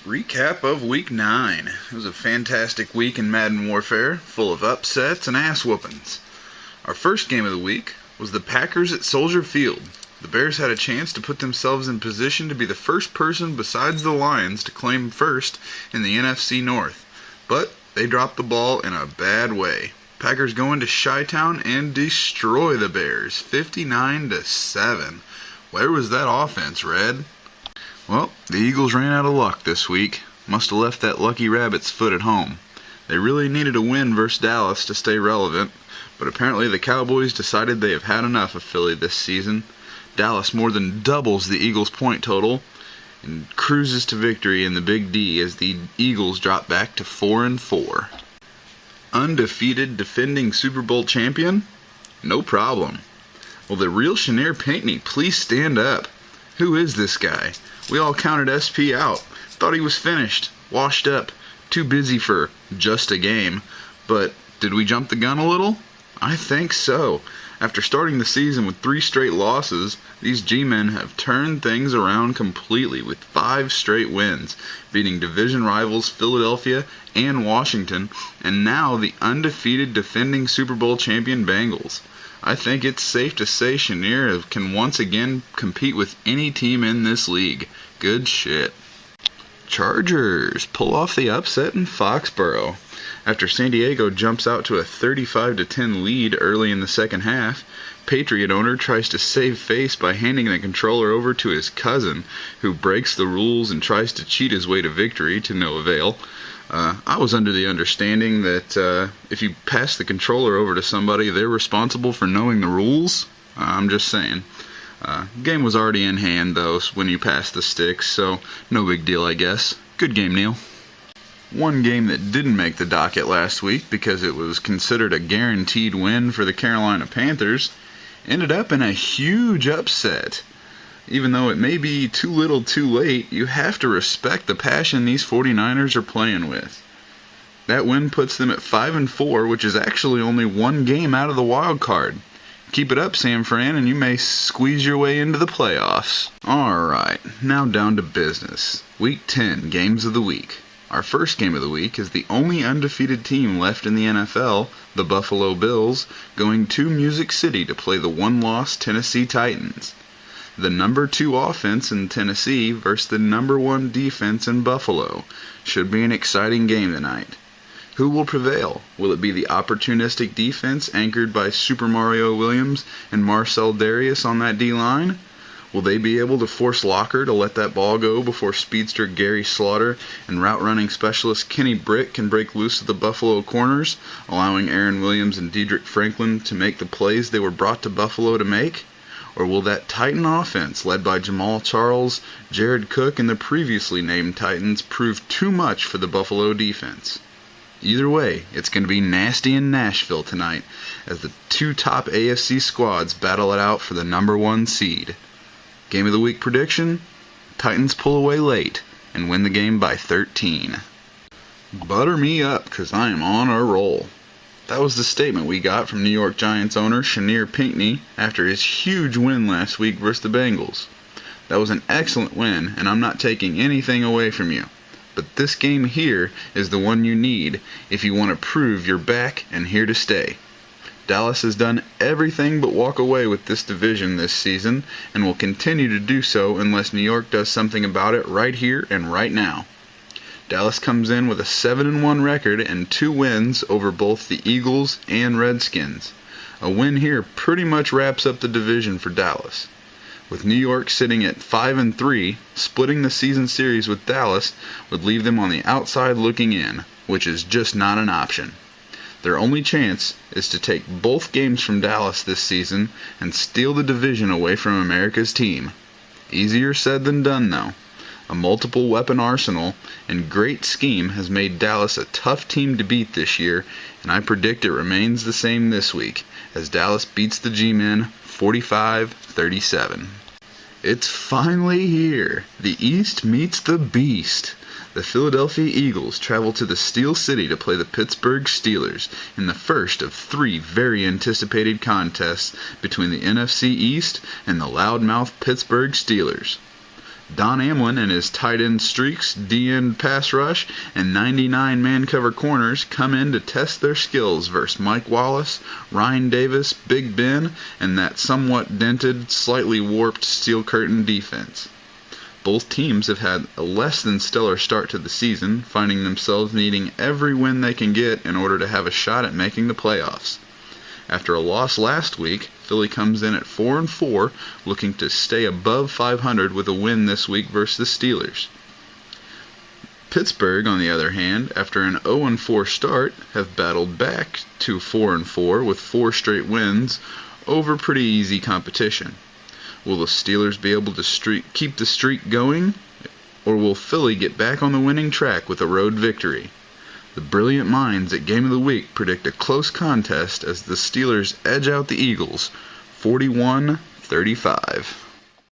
Recap of Week 9. It was a fantastic week in Madden Warfare, full of upsets and ass whoopings. Our first game of the week was the Packers at Soldier Field. The Bears had a chance to put themselves in position to be the first person besides the Lions to claim first in the NFC North, but they dropped the ball in a bad way. Packers go into Chi-Town and destroy the Bears, 59-7. Where was that offense, Red? Well, the Eagles ran out of luck this week. Must have left that lucky rabbit's foot at home. They really needed a win versus Dallas to stay relevant, but apparently the Cowboys decided they have had enough of Philly this season. Dallas more than doubles the Eagles' point total and cruises to victory in the Big D as the Eagles drop back to 4-4. Undefeated defending Super Bowl champion? No problem. Will the real Chenier Pinckney please stand up? Who is this guy? We all counted SP out. Thought he was finished, washed up, too busy for just a game. But did we jump the gun a little? I think so. After starting the season with 3 straight losses, these G-men have turned things around completely with 5 straight wins, beating division rivals Philadelphia and Washington, and now the undefeated defending Super Bowl champion Bengals. I think it's safe to say Chenier can once again compete with any team in this league. Good shit. Chargers pull off the upset in Foxborough. After San Diego jumps out to a 35-10 lead early in the second half, Patriot owner tries to save face by handing the controller over to his cousin, who breaks the rules and tries to cheat his way to victory to no avail. I was under the understanding that if you pass the controller over to somebody, they're responsible for knowing the rules. I'm just saying. Game was already in hand, though, when you pass the sticks, so no big deal, I guess. Good game, Neil. One game that didn't make the docket last week because it was considered a guaranteed win for the Carolina Panthers ended up in a huge upset. Even though it may be too little too late, you have to respect the passion these 49ers are playing with. That win puts them at 5-4, which is actually only 1 game out of the wild card. Keep it up, San Fran, and you may squeeze your way into the playoffs. Alright, now down to business. Week 10, Games of the Week. Our first game of the week is the only undefeated team left in the NFL, the Buffalo Bills, going to Music City to play the 1-loss Tennessee Titans. The number 2 offense in Tennessee versus the number 1 defense in Buffalo. Should be an exciting game tonight. Who will prevail? Will it be the opportunistic defense anchored by Super Mario Williams and Marcel Darius on that D-line? Will they be able to force Locker to let that ball go before speedster Gary Slaughter and route-running specialist Kenny Britt can break loose of the Buffalo corners, allowing Aaron Williams and Dedrick Franklin to make the plays they were brought to Buffalo to make? Or will that Titan offense, led by Jamal Charles, Jared Cook, and the previously named Titans, prove too much for the Buffalo defense? Either way, it's going to be nasty in Nashville tonight as the 2 top AFC squads battle it out for the number 1 seed. Game of the Week prediction? Titans pull away late and win the game by 13. Butter me up, because I am on a roll. That was the statement we got from New York Giants owner Chenier Pinckney after his huge win last week versus the Bengals. That was an excellent win, and I'm not taking anything away from you. But this game here is the one you need if you want to prove you're back and here to stay. Dallas has done everything but walk away with this division this season, and will continue to do so unless New York does something about it right here and right now. Dallas comes in with a 7-1 record and 2 wins over both the Eagles and Redskins. A win here pretty much wraps up the division for Dallas. With New York sitting at 5-3, splitting the season series with Dallas would leave them on the outside looking in, which is just not an option. Their only chance is to take both games from Dallas this season and steal the division away from America's team. Easier said than done, though. A multiple weapon arsenal and great scheme has made Dallas a tough team to beat this year, and I predict it remains the same this week, as Dallas beats the G-Men 45-37. It's finally here. The East meets the Beast. The Philadelphia Eagles travel to the Steel City to play the Pittsburgh Steelers in the first of 3 very anticipated contests between the NFC East and the loudmouth Pittsburgh Steelers. Don Amlin and his tight end streaks, D-end pass rush, and 99 man cover corners come in to test their skills versus Mike Wallace, Ryan Davis, Big Ben, and that somewhat dented, slightly warped Steel Curtain defense. Both teams have had a less than stellar start to the season, finding themselves needing every win they can get in order to have a shot at making the playoffs. After a loss last week, Philly comes in at 4-4, looking to stay above 500 with a win this week versus the Steelers. Pittsburgh, on the other hand, after an 0-4 start, have battled back to 4-4 with 4 straight wins over pretty easy competition. Will the Steelers be able to keep the streak going, or will Philly get back on the winning track with a road victory? The brilliant minds at Game of the Week predict a close contest as the Steelers edge out the Eagles 41-35.